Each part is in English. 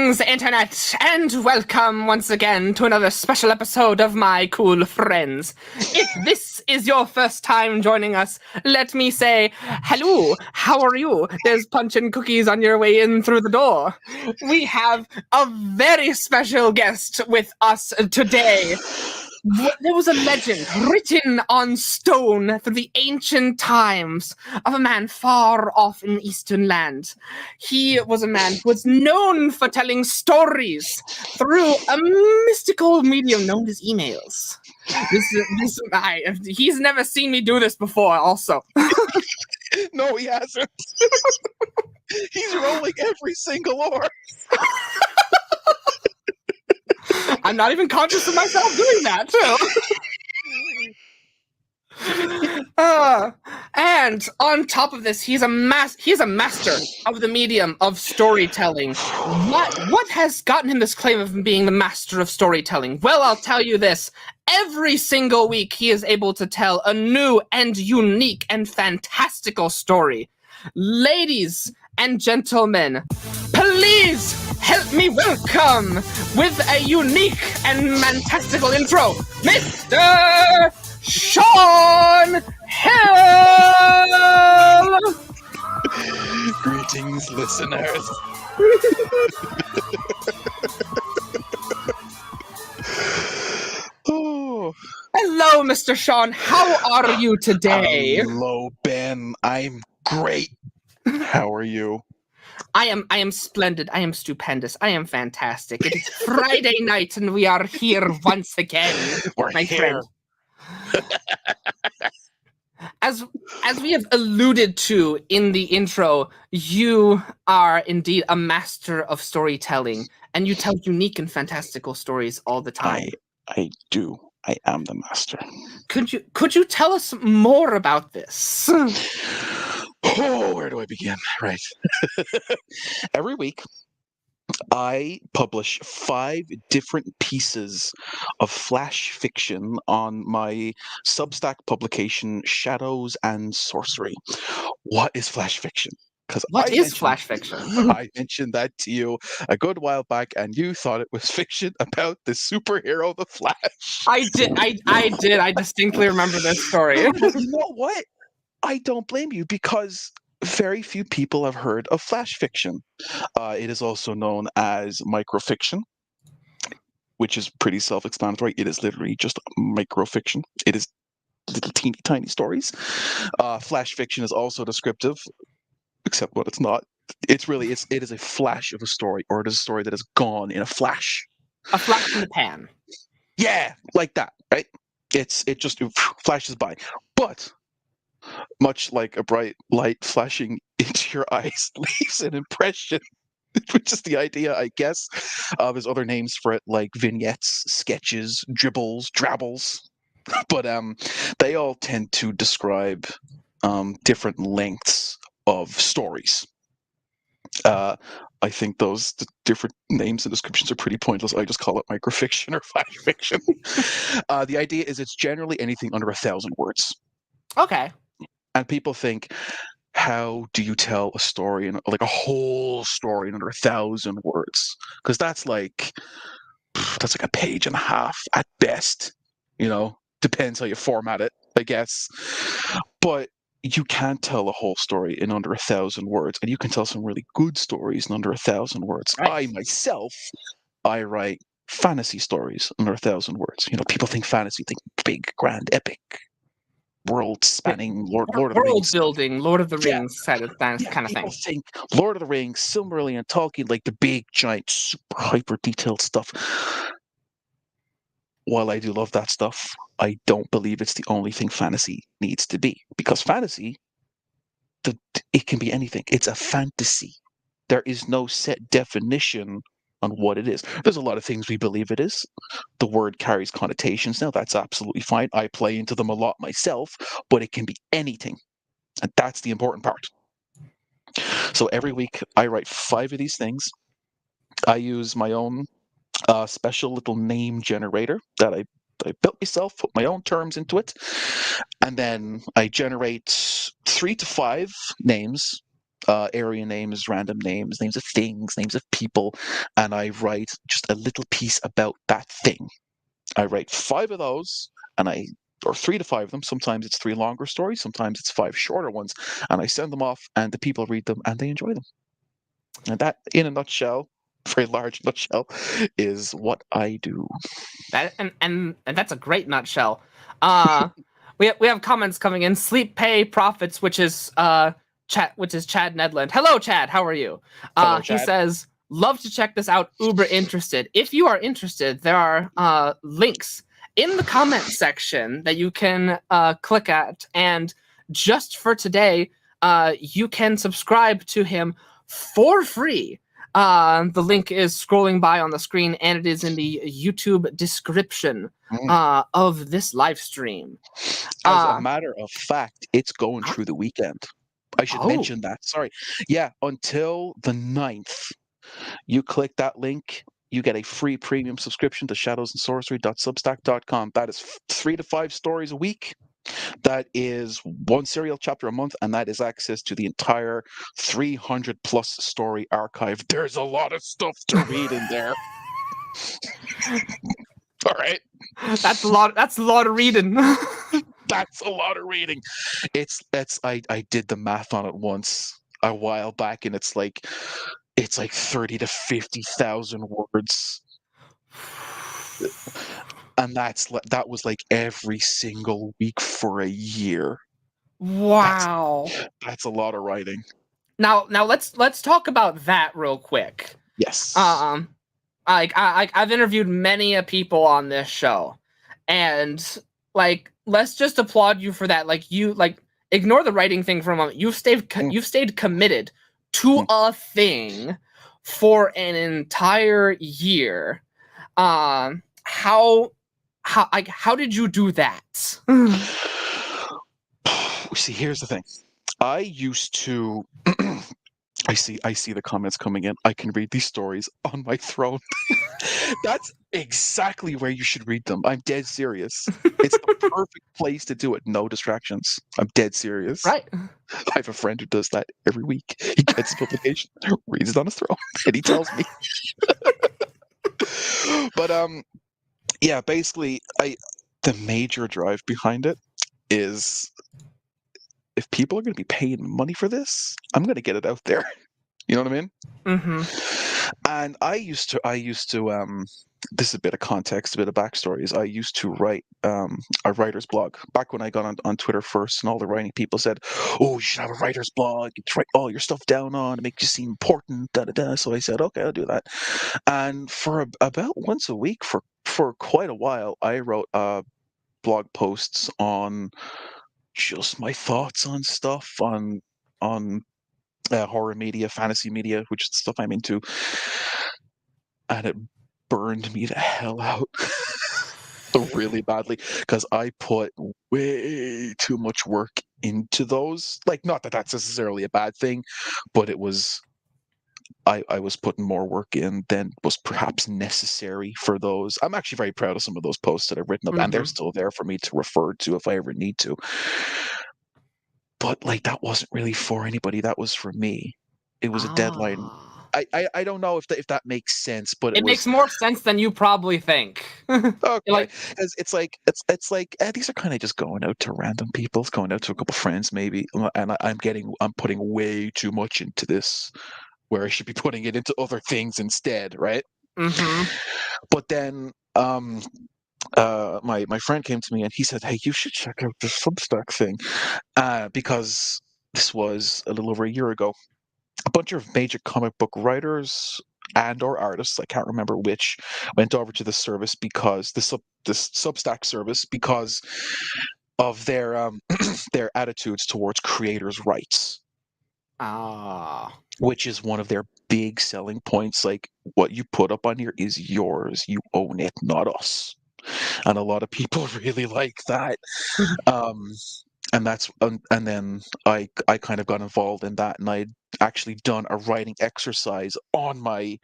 Greetings, Internet, and welcome once again to another special episode of My Cool Friends. If this is your first time joining us, let me say, hello, how are you? There's punch and cookies on your way in through the door. We have a very special guest with us today. There was a legend written on stone through the ancient times of a man far off in Eastern land. He was a man who was known for telling stories through a mystical medium known as emails. He's never seen me do this before, also. No, he hasn't. He's rolling every single ore. I'm not even conscious of myself doing that, too. And on top of this, he's a master of the medium of storytelling. What has gotten him this claim of being the master of storytelling? Well, I'll tell you this. Every single week, he is able to tell a new and unique and fantastical story. Ladies and gentlemen, please help me welcome, with a unique and fantastical intro, Mr. Seán Hill! Greetings, listeners. Oh. Hello, Mr. Seán. How are you today? Hello, Ben. I'm great. How are you? I am splendid. I am stupendous. I am fantastic. It is Friday night, and we are here once again, We're my here. friend. As we have alluded to in the intro, you are indeed a master of storytelling, and you tell unique and fantastical stories all the time. I do. I am the master. Could you tell us more about this? Oh, where do I begin? Right. Every week, I publish 5 different pieces of flash fiction on my Substack publication, Shadows and Sorcery. What is flash fiction? Because What is flash fiction? I mentioned that to you a good while back, and you thought it was fiction about the superhero, the Flash. I did. I distinctly remember this story. But you know what? I don't blame you, because very few people have heard of flash fiction. It is also known as microfiction, which is pretty self-explanatory. It is literally just microfiction. It is little teeny tiny stories. Flash fiction is also descriptive, except what it's not. It is a flash of a story, or it is a story that is gone in a flash. A flash in the pan. Yeah, like that, right? It just flashes by. But much like a bright light flashing into your eyes leaves an impression, which is the idea, I guess. There's other names for it, like vignettes, sketches, dribbles, drabbles. But they all tend to describe different lengths of stories. I think those different names and descriptions are pretty pointless. I just call it microfiction or flash fiction. The idea is it's generally anything under 1,000 words. Okay. And people think, how do you tell a story, like a whole story in under 1,000 words? Because that's like a page and a half at best. Depends how you format it, I guess. But you can't tell a whole story in under 1,000 words, and you can tell some really good stories in under 1,000 words. Right. I write fantasy stories under 1,000 words. People think fantasy, think big, grand, epic, world-spanning Lord of the Rings. World-building, Lord of the Rings kind of thing. People think Lord of the Rings, Silmarillion, Tolkien, like the big, giant, super hyper-detailed stuff. While I do love that stuff, I don't believe it's the only thing fantasy needs to be. Because fantasy, it can be anything. It's a fantasy. There is no set definition on what it is. There's a lot of things we believe it is. The word carries connotations now. That's absolutely fine. I play into them a lot myself, but it can be anything. And that's the important part. So every week I write 5 of these things. I use my own special little name generator that I built myself, put my own terms into it, and then I generate 3 to 5 names area names, random names, names of things, names of people, and I write just a little piece about that thing. I write 5 of those, or 3 to 5 of them. Sometimes it's 3 longer stories, sometimes it's 5 shorter ones, and I send them off, and the people read them and they enjoy them. And that, in a nutshell, very large nutshell, is what I do. That and that's a great nutshell. Uh we have comments coming in. Sleep Pay Profits, which is Chad Nedland. Hello, Chad. How are you? Hello, He Chad. says, love to check this out. Uber interested. If you are interested, there are links in the comment section that you can click at, and just for today, you can subscribe to him for free. The link is scrolling by on the screen, and it is in the YouTube description of this live stream. As a matter of fact, it's going Huh? through the weekend. I should Oh, mention that. Sorry. Yeah, until the 9th. You click that link, you get a free premium subscription to shadowsandsorcery.substack.com. That is 3 to 5 stories a week. That is 1 serial chapter a month, and that is access to the entire 300 plus story archive. There's a lot of stuff to read in there. All right. that's a lot. That's a lot of reading. That's a lot of reading. I did the math on it once a while back, and it's like 30 to 50,000 words. And that was like every single week for a year. Wow. That's a lot of writing. Now let's talk about that real quick. Yes. I've interviewed many a people on this show, and like, let's just applaud you for that. Like, you ignore the writing thing for a moment. You've stayed committed to a thing for an entire year. How did you do that? See, here's the thing. I used to I see the comments coming in. I can read these stories on my throne. That's exactly where you should read them. I'm dead serious. It's the perfect place to do it. No distractions. I'm dead serious. Right. I have a friend who does that every week. He gets his publication, reads it on his throne, and he tells me. But yeah, basically, the major drive behind it is, if people are going to be paying money for this, I'm going to get it out there. You know what I mean? Mm-hmm. And I used to this is a bit of context, a bit of backstories. I used to write a writer's blog back when I got on Twitter first, and all the writing people said, "Oh, you should have a writer's blog. You write all your stuff down on, it makes you seem important." Da da da. So I said, "Okay, I'll do that." And for about once a week for quite a while, I wrote blog posts on just my thoughts on stuff on horror media, fantasy media, which is the stuff I'm into, and it burned me the hell out really badly, because I put way too much work into those. Like, not that that's necessarily a bad thing, but it was I was putting more work in than was perhaps necessary for those. I'm actually very proud of some of those posts that I've written up, and they're still there for me to refer to if I ever need to. But like, that wasn't really for anybody. That was for me. It was a deadline. I don't know if that makes sense, but it It was makes more sense than you probably think. okay. Like, Because it's like these are kind of just going out to random people. It's going out to a couple friends maybe, and I'm putting way too much into this, where I should be putting it into other things instead, right? mm-hmm. But then my friend came to me and he said, "Hey, you should check out this Substack thing," because this was a little over a year ago. A bunch of major comic book writers and or artists, I can't remember which, went over to this service, because this Substack service, because of their their attitudes towards creators' rights, which is one of their big selling points. Like, what you put up on here is yours. You own it, not us. And a lot of people really like that. Um, and then I kind of got involved in that, and I'd actually done a writing exercise on my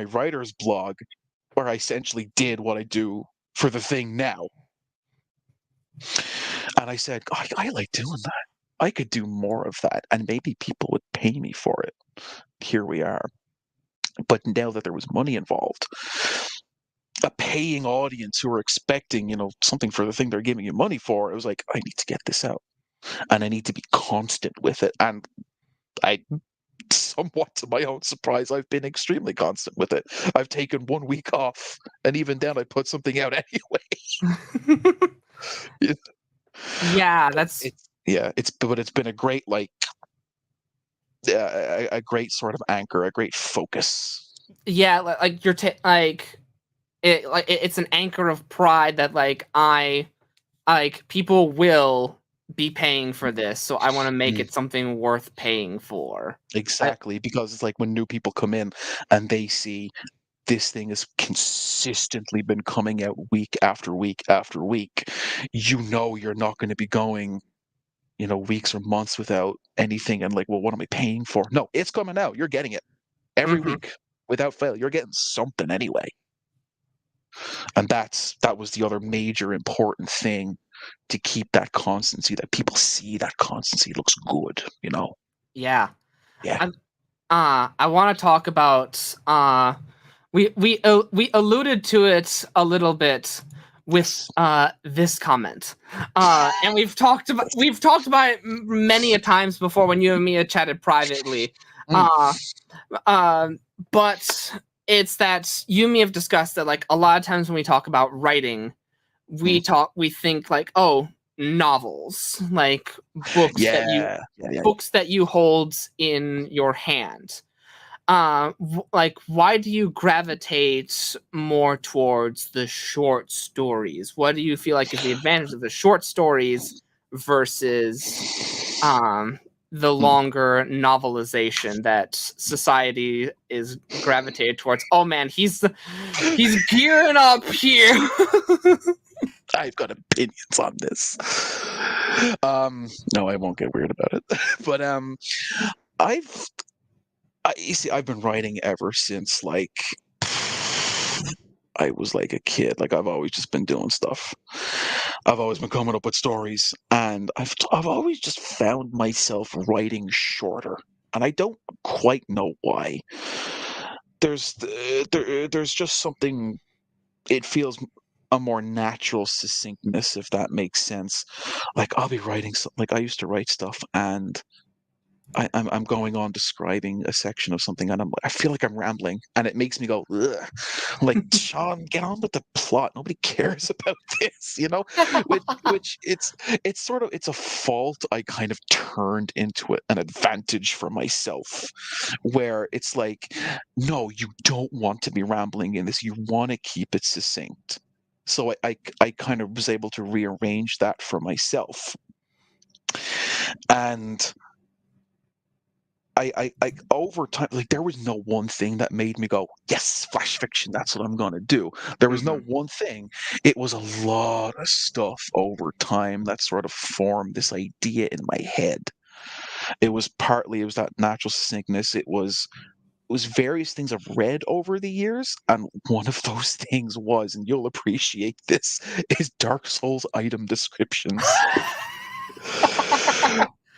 writer's blog, where I essentially did what I do for the thing now. And I said, I like doing that. I could do more of that, and maybe people would pay me for it. Here we are. But now that there was money involved, a paying audience who are expecting, something for the thing they're giving you money for, it was like, I need to get this out, and I need to be constant with it. And I, somewhat to my own surprise, I've been extremely constant with it. I've taken 1 week off, and even then I put something out anyway. Yeah, that's It's been a great, a great sort of anchor, a great focus. yeah, like you're it's an anchor of pride that people will be paying for this, so I want to make it something worth paying for. Exactly, because it's like when new people come in and they see this thing has consistently been coming out week after week after week, you're not going to be going, weeks or months without anything, and like, well, what am I paying for? No, it's coming out. You're getting it every week without fail. You're getting something anyway. And that was the other major important thing, to keep that constancy, that people see that constancy looks good, Yeah. Yeah. I want to talk about we alluded to it a little bit with this comment, and we've talked about it many a times before when you and me had chatted privately, but it's that you and me have discussed that, like, a lot of times when we talk about writing, we think like, oh, novels, like books that you hold in your hand. Why do you gravitate more towards the short stories? What do you feel like is the advantage of the short stories versus the longer novelization that society is gravitated towards? Oh man, he's gearing up here. I've got opinions on this. No, I won't get weird about it. But you see, I've been writing ever since, like, I was like a kid. Like, I've always just been doing stuff. I've always been coming up with stories, and I've always just found myself writing shorter, and I don't quite know why. There's just something. It feels a more natural succinctness, if that makes sense. Like, I'll be writing something. Like, I used to write stuff, and I'm going on describing a section of something, and I feel like I'm rambling, and it makes me go, ugh. Like, Sean, get on with the plot. Nobody cares about this, which it's a fault I kind of turned into an advantage for myself, where it's like, no, you don't want to be rambling in this. You want to keep it succinct. So I kind of was able to rearrange that for myself. And I over time, like, there was no one thing that made me go, yes, flash fiction, that's what I'm gonna do. There was no one thing. It was a lot of stuff over time that sort of formed this idea in my head. It was that natural succinctness. It was various things I've read over the years, and one of those things was, and you'll appreciate this, is Dark Souls item descriptions.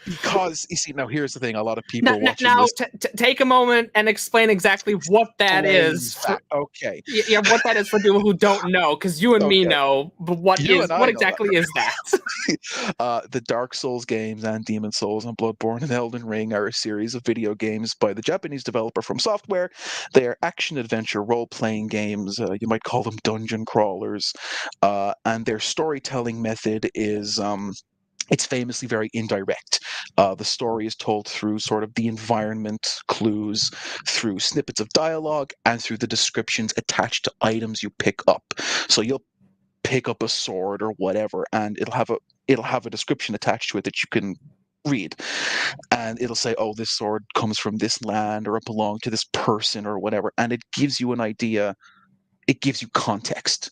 Because, you see, now here's the thing: a lot of people watching this. Take a moment and explain exactly what that is. Okay. Yeah, what that is for people who don't know, because you and me know, but what exactly is that? The Dark Souls games and Demon Souls and Bloodborne and Elden Ring are a series of video games by the Japanese developer From Software. They are action-adventure role-playing games. You might call them dungeon crawlers. And their storytelling method is... it's famously very indirect. The story is told through sort of the environment clues, through snippets of dialogue, and through the descriptions attached to items you pick up. So you'll pick up a sword or whatever, and it'll have a description attached to it that you can read, and it'll say, oh, this sword comes from this land, or it belonged to this person, or whatever, and it gives you an idea. It gives you context.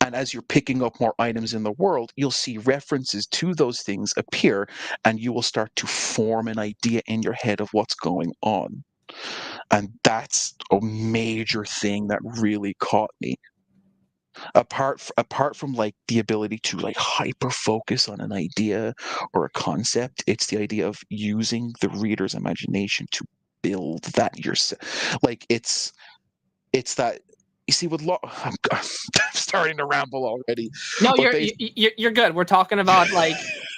And as you're picking up more items in the world, you'll see references to those things appear, and you will start to form an idea in your head of what's going on. And that's a major thing that really caught me. apart from like the ability to like hyper focus on an idea or a concept, it's the idea of using the reader's imagination to build that yourself. Like it's that, you see, with I'm starting to ramble already, No, but you're good. We're talking about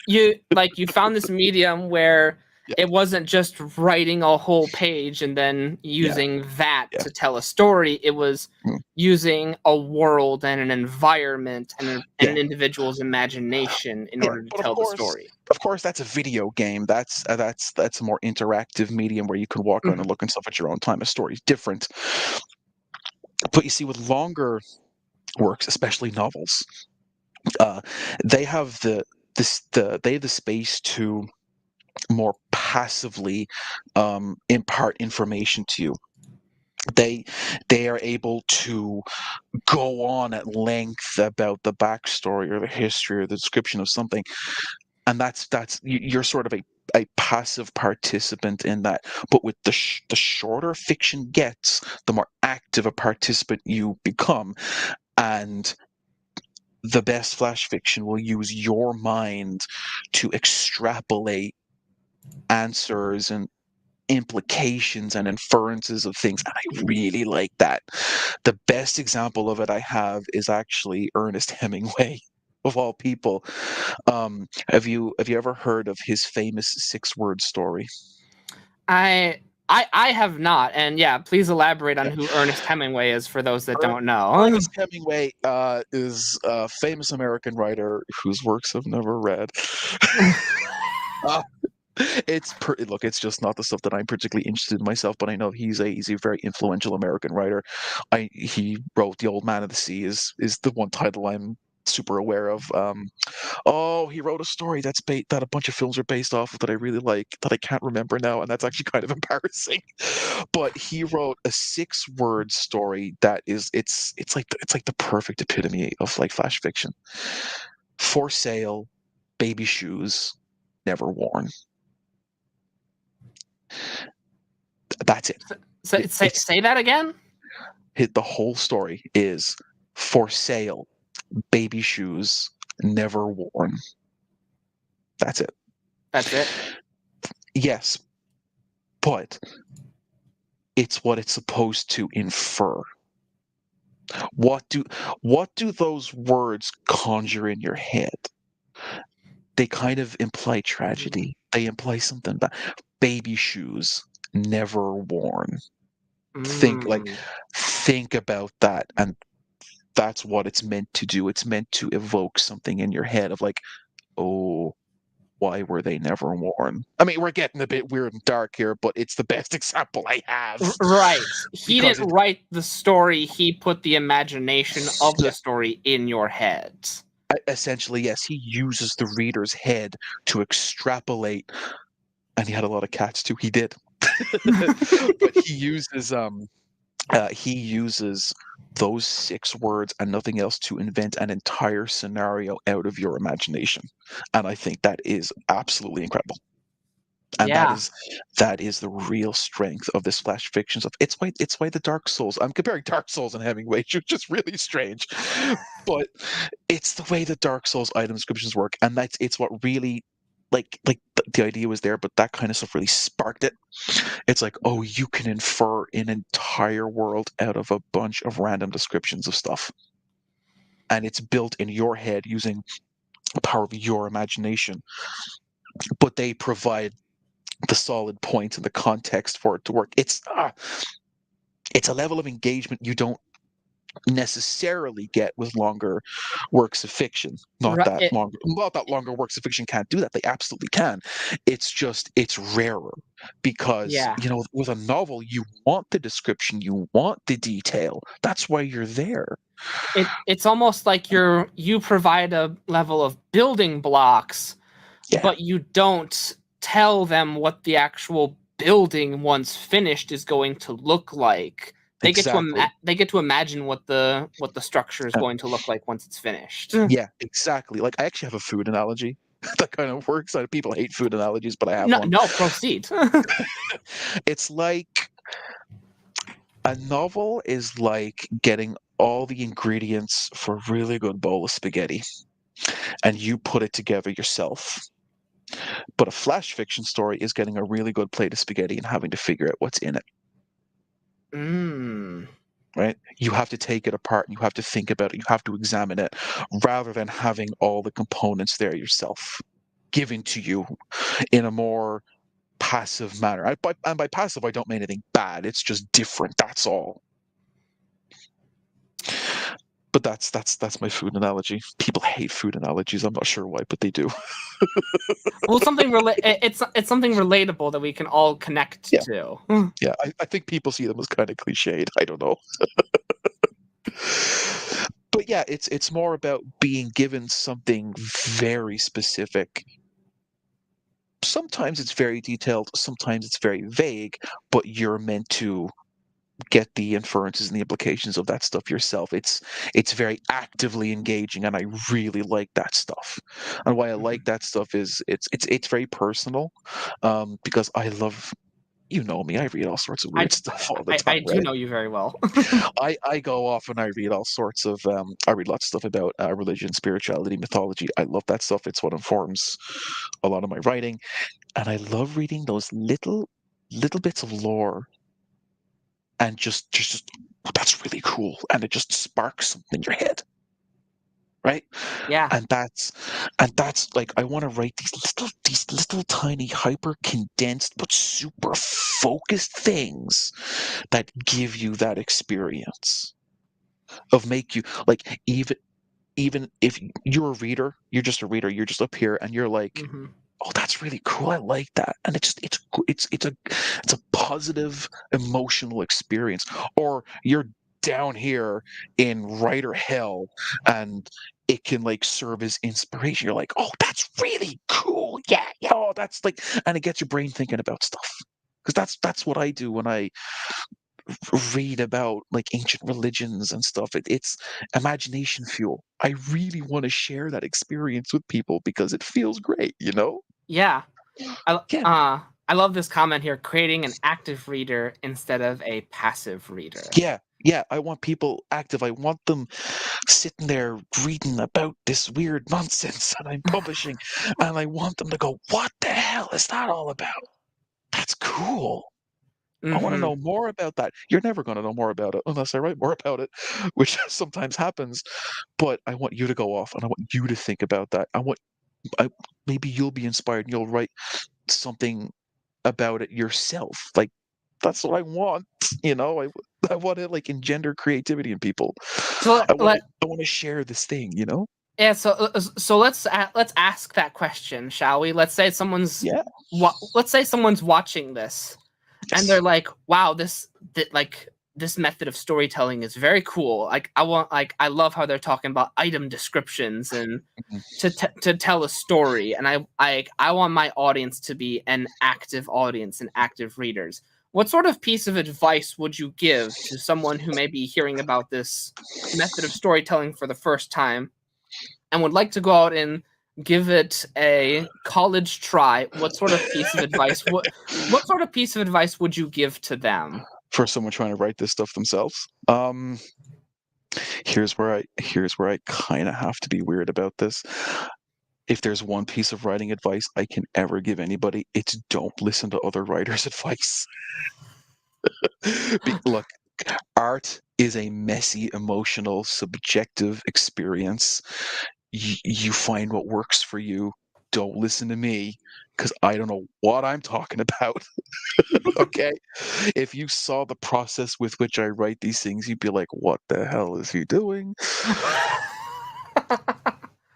you found this medium where yeah, it wasn't just writing a whole page and then yeah, using that yeah. to tell a story. It was Mm. using a world and an environment and Yeah, an individual's imagination in yeah, order to but tell the story. of course, that's a video game. That's a more interactive medium where you can walk around Mhm. and look and stuff at your own time. A story's different, but you see, with longer works, especially novels, uh, they have they have the space to more passively impart information to you. They they are able to go on at length about the backstory or the history or the description of something, and you're sort of a passive participant in that. But with the shorter fiction gets, the more active a participant you become, and the best flash fiction will use your mind to extrapolate answers and implications and inferences of things, and I really like that. The best example of it I have is actually Ernest Hemingway, of all people. Have you ever heard of his famous 6-word story? I I have not, and yeah, please elaborate on Yeah. who Ernest Hemingway is for those that Er- don't know. Ernest Hemingway is a famous American writer whose works I've never read. Uh, look, it's just not the stuff that I'm particularly interested in myself, but I know he's a very influential American writer. He wrote The Old Man of the Sea is the one title I'm super aware of. Oh, he wrote a story that a bunch of films are based off of that I really like, that I can't remember now, and that's actually kind of embarrassing. But he wrote a 6-word story that is it's like the perfect epitome of like flash fiction. For sale, baby shoes, never worn. That's it. So, It's say that again. the whole story is for sale, baby shoes, never worn. That's it. That's it. Yes, but it's what it's supposed to infer. What do what do those words conjure in your head? They kind of imply Mm. tragedy. They imply something bad. Baby shoes, never worn. Think like Mm. think about that, and that's what it's meant to do. It's meant to evoke something in your head of like, oh, why were they never worn? I mean, we're getting a bit weird and dark here, but it's the best example I have Right. He because didn't it write the story, he put the imagination of the yeah, story in your head. essentially, yes, he uses the reader's head to extrapolate, and he had a lot of cats too. He did, but he uses those 6 words and nothing else to invent an entire scenario out of your imagination, and I think that is absolutely incredible. And Yeah. that is the real strength of this flash fiction stuff. It's why the Dark Souls. I'm comparing Dark Souls and Hemingway, which is really strange, but it's the way the Dark Souls item descriptions work, and it's what really the idea was there, but that kind of stuff really sparked it. It's like, oh, you can infer an entire world out of a bunch of random descriptions of stuff, and it's built in your head using the power of your imagination. But they provide the solid points and the context for it to work. It's a level of engagement you don't necessarily get with longer works of fiction. Right. Not that longer works of fiction can't do that. They absolutely can. It's just it's rarer because Yeah. with a novel you want the description, you want the detail. That's why you're there. It's almost like you provide a level of building blocks, Yeah, but you don't tell them what the actual building once finished is going to look like. exactly. They get to imagine what the structure is Uh, going to look like once it's finished. yeah, exactly. Like I actually have a food analogy that kind of works. People hate food analogies, but I have No, one. no, proceed. It's like a novel is like getting all the ingredients for a really good bowl of spaghetti, and you put it together yourself. But a flash fiction story is getting a really good plate of spaghetti and having to figure out what's in it. Mm. Right? You have to take it apart and you have to think about it. You have to examine it rather than having all the components there yourself given to you in a more passive manner. And by passive, I don't mean anything bad. It's just different. That's all. But that's my food analogy. People hate food analogies. I'm not sure why, but they do. Well, it's something relatable that we can all connect Yeah. to. Yeah, I think people see them as kind of cliched. I don't know. But yeah, it's more about being given something very specific. Sometimes it's very detailed, sometimes it's very vague, but you're meant to get the inferences and the implications of that stuff yourself. It's very actively engaging, and I really like that stuff. And why I like that stuff is it's very personal, because I love, you know me, I read all sorts of weird stuff all the I time, do right? know you very well. I go off and I read all sorts of I read lots of stuff about religion, spirituality, mythology. I love that stuff. It's what informs a lot of my writing, and I love reading those little bits of lore, and just "Oh, that's really cool," and it just sparks something in your head, right? Yeah. And that's like, I want to write these little tiny hyper condensed but super focused things that give you that experience of make you like, even if you're a reader, you're just a reader, you're just up here and you're like, Hmm. oh, that's really cool, I like that, and it's a positive emotional experience. Or you're down here in writer hell, and it can like serve as inspiration. You're like, oh, that's really cool, yeah, yeah, oh, that's like, and it gets your brain thinking about stuff, because that's what I do when I read about like ancient religions and stuff. It's imagination fuel. I really want to share that experience with people because it feels great, you know? Yeah. Yeah, I love this comment here, creating an active reader instead of a passive reader. yeah, yeah. I want people active. I want them sitting there reading about this weird nonsense that I'm publishing, and I want them to go, "What the hell is that all about? That's cool. I want to Hmm. know more about that." You're never going to know more about it unless I write more about it, which sometimes happens. But I want you to go off, and I want you to think about that. I, maybe you'll be inspired and you'll write something about it yourself. Like, that's what I want. You know, I want to like engender creativity in people. So I want to share this thing. You know. yeah, so let's ask that question, shall we? Let's say Yeah. let's say someone's watching this, and Yes. they're like, "Wow, this method of storytelling is very cool. I love how they're talking about item descriptions and Mhm. to tell a story, and I want my audience to be an active audience and active readers. What sort of piece of advice would you give to someone who may be hearing about this method of storytelling for the first time and would like to go out and give it a college try? What sort of piece of advice what sort of piece of advice would you give to them? For someone trying to write this stuff themselves. Here's where I kind of have to be weird about this. If there's one piece of writing advice I can ever give anybody, it's don't listen to other writers' advice. Look, art is a messy, emotional, subjective experience. You find what works for you. Don't listen to me because I don't know what I'm talking about. Okay? If you saw the process with which I write these things, you'd be like, what the hell is he doing?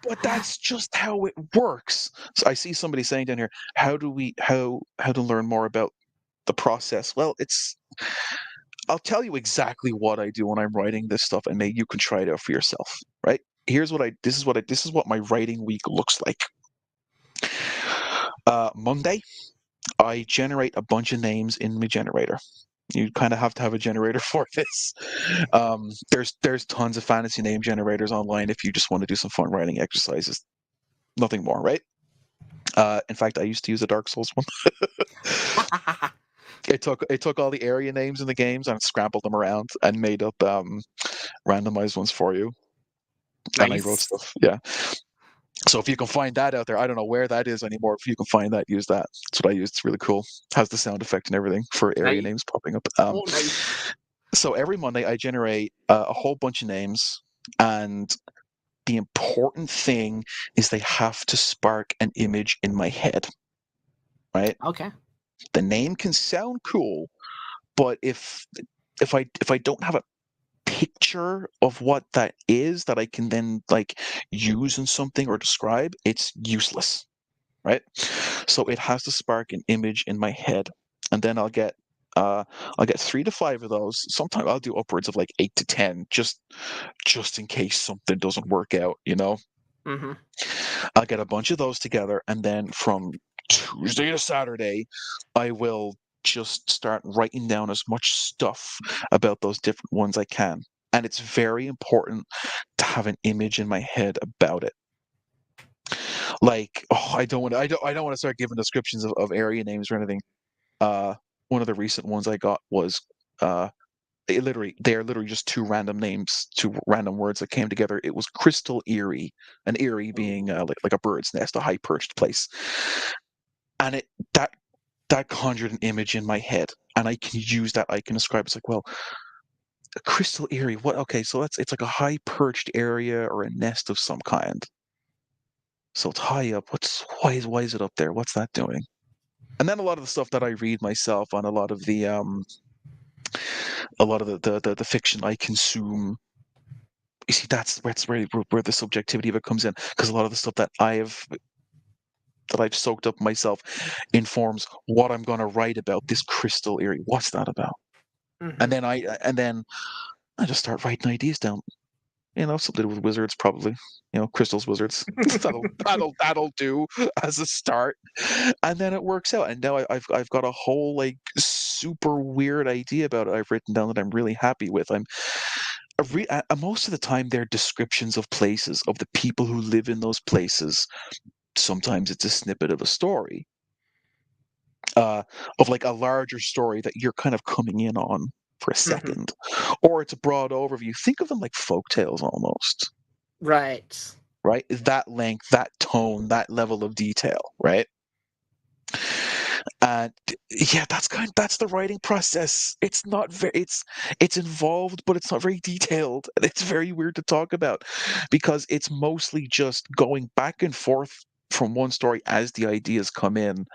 But that's just how it works. So I see somebody saying down here, how to learn more about the process? Well, I'll tell you exactly what I do when I'm writing this stuff, and maybe you can try it out for yourself, right? This is what my writing week looks like. Monday, I generate a bunch of names in my generator. You kind of have to have a generator for this. There's tons of fantasy name generators online if you just want to do some fun writing exercises. Nothing more, right? In fact, I used to use a Dark Souls one. It took all the area names in the games and scrambled them around and made up randomized ones for you. And I wrote Nice. stuff. Yeah. So if you can find that out there, I don't know where that is anymore. If you can find that, use that. That's what I use. It's really cool. Has the sound effect and everything for area Nice. names popping up. Oh, nice. So every Monday I generate a whole bunch of names, and the important thing is they have to spark an image in my head. Right? Okay. The name can sound cool, but if I don't have a picture of what that is that I can then like use in something or describe, it's useless, right? So it has to spark an image in my head, and then I'll get 3 to 5 of those. Sometimes I'll do upwards of like 8 to 10, just in case something doesn't work out, you know. Mm-hmm. I'll get a bunch of those together, and then from Tuesday to Saturday, I will just start writing down as much stuff about those different ones I can. And it's very important to have an image in my head about it. Like, oh, I don't want to start giving descriptions of area names or anything. Uh, one of the recent ones I got was uh, they are literally just two random names, two random words that came together. It was Crystal Eerie, an Eerie being like a bird's nest, a high perched place, and it that conjured an image in my head, and I can use that. I can describe it's like, well, a Crystal Eerie. What? Okay, so it's like a high perched area or a nest of some kind. So it's high up. Why is it up there? What's that doing? And then a lot of the stuff that I read myself on a lot of the fiction I consume. You see, that's where the subjectivity of it comes in, because a lot of the stuff that I've soaked up myself informs what I'm going to write about this Crystal Eerie. What's that about? Mm-hmm. And then I just start writing ideas down. You know, something with wizards, probably. You know, crystals, wizards. That'll do as a start, and then it works out. And now I've got a whole like super weird idea about it I've written down that I'm really happy with. Most of the time they're descriptions of places, of the people who live in those places. Sometimes it's a snippet of a story, uh, of like a larger story that you're kind of coming in on for a Mm-hmm. second, or it's a broad overview. Think of them like folk tales almost, Right. right? That length, that tone, that level of detail, right? And yeah, that's the writing process. It's not very it's involved, but it's not very detailed. And it's very weird to talk about because it's mostly just going back and forth from one story as the ideas come in,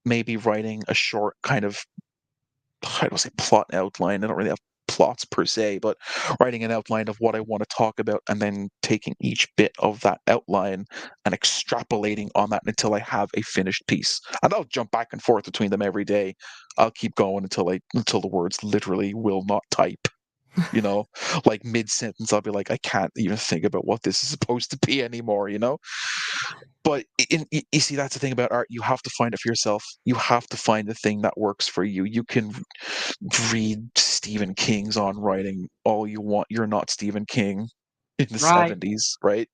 maybe writing a short kind of, I don't say plot outline. I don't really have plots per se, but writing an outline of what I want to talk about and then taking each bit of that outline and extrapolating on that until I have a finished piece. And I'll jump back and forth between them every day. I'll keep going until the words literally will not type. You know, like mid sentence, I'll be like, I can't even think about what this is supposed to be anymore. You know, but you see, that's the thing about art. You have to find it for yourself. You have to find the thing that works for you. You can read Stephen King's on writing all you want. You're not Stephen King in the Right. 70s, right?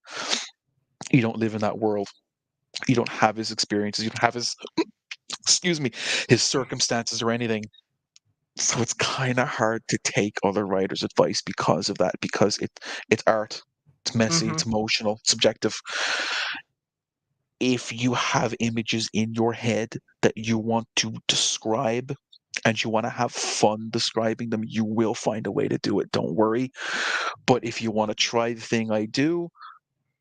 You don't live in that world. You don't have his experiences. You don't have his, excuse me, his circumstances or anything. So it's kind of hard to take other writers' advice because of that, because it's art. It's messy, Mm-hmm. it's emotional, it's subjective. If you have images in your head that you want to describe and you want to have fun describing them, you will find a way to do it. Don't worry. But if you want to try the thing I do,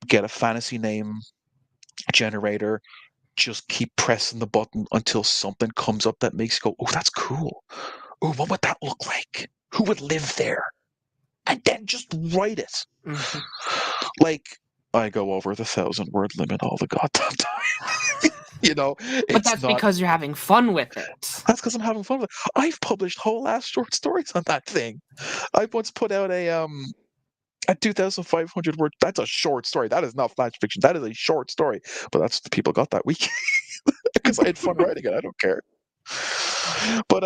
get a fantasy name generator, just keep pressing the button until something comes up that makes you go, oh, that's cool. Oh, what would that look like? Who would live there? And then just write it. Mm-hmm. Like, I go over the 1,000 word limit all the goddamn time. You know, But it's that's not. because you're having fun with it. That's because I'm having fun with it. I've published whole ass short stories on that thing. I once put out a 2,500 word. That's a short story. That is not flash fiction. That is a short story. But that's what the people got that week because I had fun writing it. I don't care. But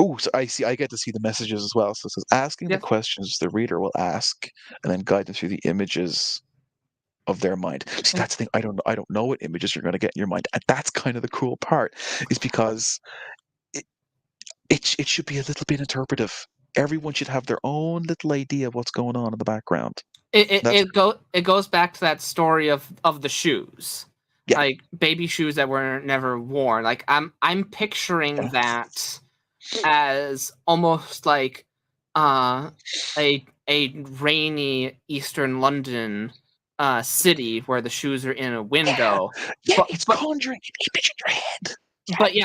oh, so I see. I get to see the messages as well. So it says asking the Yes. questions the reader will ask, and then guide them through the images of their mind. See, And that's the thing. I don't know what images you're going to get in your mind, and that's kind of the cool part, is because it should be a little bit interpretive. Everyone should have their own little idea of what's going on in the background. That's It goes back to that story of the shoes, Yeah. like baby shoes that were never worn. Like I'm picturing that as almost like a rainy Eastern London city where the shoes are in a window. Yeah, it's conjuring an image in your head.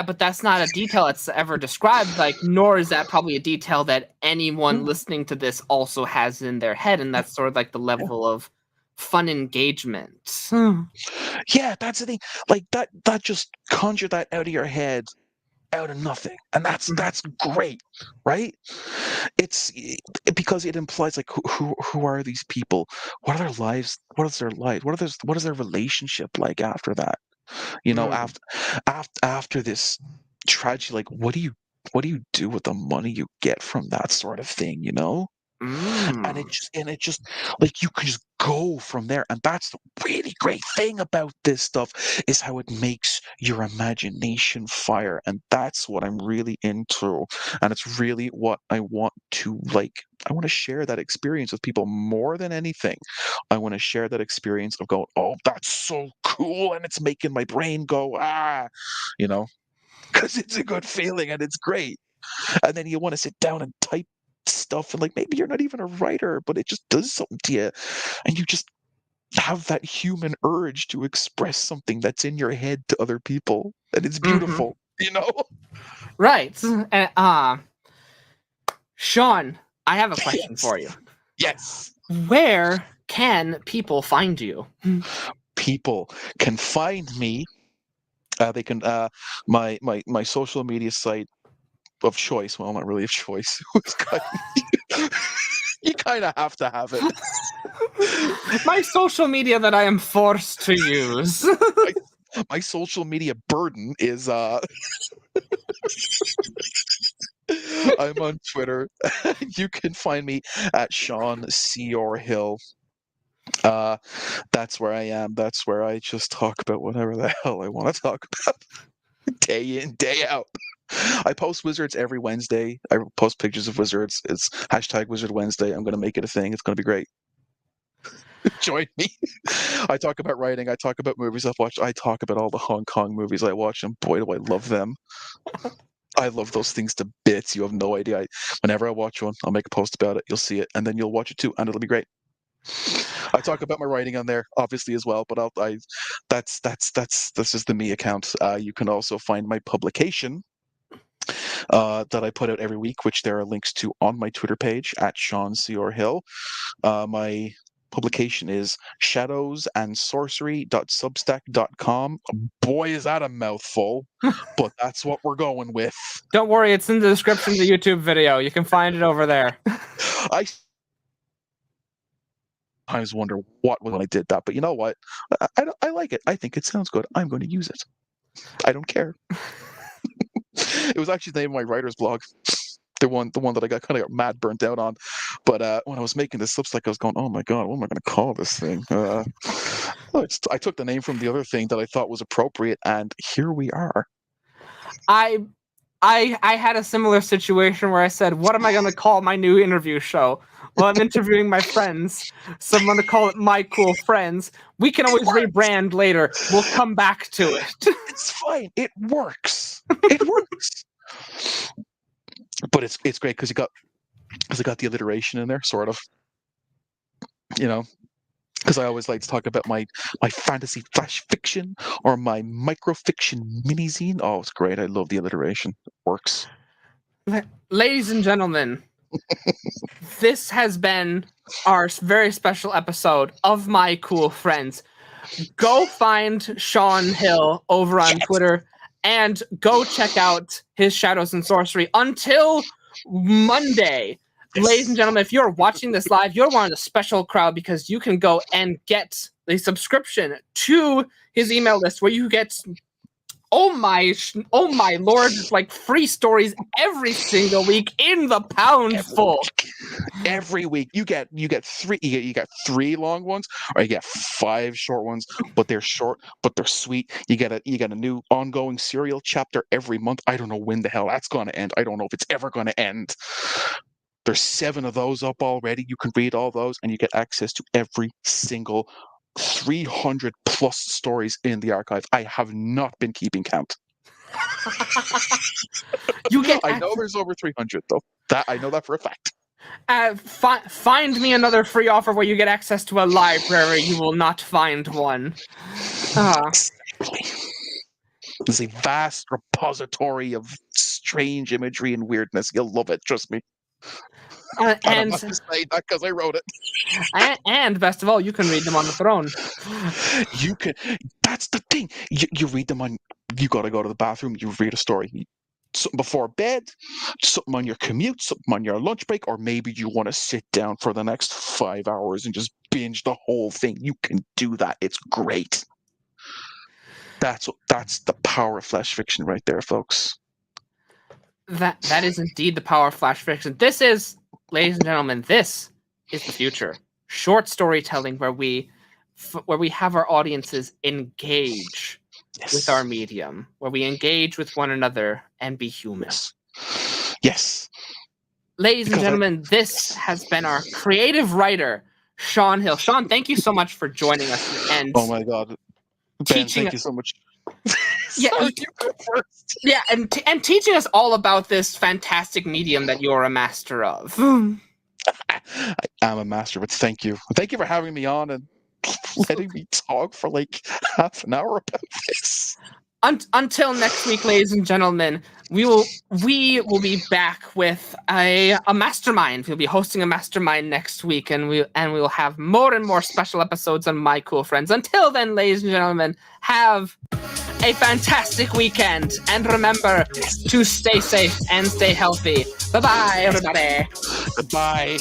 But that's not a detail that's ever described, like, nor is that probably a detail that anyone listening to this also has in their head, and that's sort of like the level of fun engagement. Yeah, that's the thing. Like that just conjure that out of your head, out of nothing, and that's great, right? It's because it implies like who are these people? What are their lives? What is their life? What is their relationship like after that? You know, after this tragedy, like what do you do with the money you get from that sort of thing? You know, and it just like you can just go from there, and that's the really great thing about this stuff is how it makes your imagination fire, and that's what I'm really into, and it's really what I want to like. I want to share that experience with people more than anything. I want to share that experience of going, oh, that's so cool, and it's making my brain go you know, because it's a good feeling and it's great. And then you want to sit down and type stuff, and like maybe you're not even a writer, but it just does something to you, and you just have that human urge to express something that's in your head to other people, and it's beautiful, you know. Right. And Sean, I have a question for you. Yes. Where can people find you? People can find me. They can my social media site of choice. Well, not really of choice. You kind of have to have it. My social media that I am forced to use. My social media burden is I'm on Twitter. You can find me at Seán Hill. That's where I am. That's where I just talk about whatever the hell I want to talk about, day in, day out. I post wizards every Wednesday. I post pictures of wizards. It's hashtag Wizard Wednesday. I'm going to make it a thing. It's going to be great. Join me. I talk about writing. I talk about movies I've watched. I talk about all the Hong Kong movies I watch, and boy, do I love them. I love those things to bits. You have no idea. Whenever I watch one, I'll make a post about it. You'll see it, and then you'll watch it too, and it'll be great. I talk about my writing on there, obviously as well, but that's this is the me account. You can also find my publication that I put out every week, which there are links to on my Twitter page at Seán Hill. My publication is shadowsandsorcery.substack.com. Boy, is that a mouthful, but that's what we're going with. Don't worry, it's in the description of the YouTube video. You can find it over there. I sometimes wonder what when I did that, but you know what? I like it. I think it sounds good. I'm going to use it. I don't care. It was actually the name of my writer's blog. The one that I got mad burnt out on. But when I was making this Substack, I was going, oh my God, what am I going to call this thing? I took the name from the other thing that I thought was appropriate, and here we are. I had a similar situation where I said, what am I going to call my new interview show? Well, I'm interviewing my friends, so I'm going to call it My Cool Friends. We can always rebrand later. We'll come back to it. It's fine. It works. It works. But it's great because it got the alliteration in there, sort of. You know, because I always like to talk about my fantasy flash fiction or my microfiction mini-zine. Oh, it's great. I love the alliteration. It works. Ladies and gentlemen, this has been our very special episode of My Cool Friends. Go find Seán Hill over on Twitter and go check out his Shadows and Sorcery until Monday. Yes. Ladies and gentlemen, if you're watching this live, you're one of the special crowd because you can go and get the subscription to his email list where you get Oh my lord! Like free stories every single week in the pound full. Every week you get three you get three long ones, or you get 5 short ones, but they're short but they're sweet. You get a new ongoing serial chapter every month. I don't know when the hell that's going to end. I don't know if it's ever going to end. There's 7 of those up already. You can read all those and you get access to every single 300 plus stories in the archive. I have not been keeping count. You get I know there's over 300 though. That I know that for a fact. Find me another free offer where you get access to a library. You will not find one. Exactly. There's a vast repository of strange imagery and weirdness. You'll love it, trust me. And I'm not just saying that because I wrote it. And best of all, you can read them on the throne. You can. That's the thing. You read them on. You got to go to the bathroom. You read a story. Something before bed, something on your commute, something on your lunch break, or maybe you want to sit down for the next 5 hours and just binge the whole thing. You can do that. It's great. That's the power of flash fiction right there, folks. That is indeed the power of flash fiction. This is, ladies and gentlemen, this is the future. Short storytelling where we have our audiences engage with our medium, where we engage with one another and be human. Yes. Ladies and gentlemen, this has been our creative writer, Seán Hill. Seán, thank you so much for joining us. And oh my God, Ben, thank you so much. Yeah, Sorry, you go first. Yeah, and teaching us all about this fantastic medium that you're a master of. I am a master, but thank you. Thank you for having me on and letting me talk for like half an hour about this. Until next week, ladies and gentlemen, we will be back with a mastermind. We'll be hosting a mastermind next week, and we will have more and more special episodes on My Cool Friends. Until then, ladies and gentlemen, have a fantastic weekend, and remember to stay safe and stay healthy. Bye-bye, everybody. Goodbye.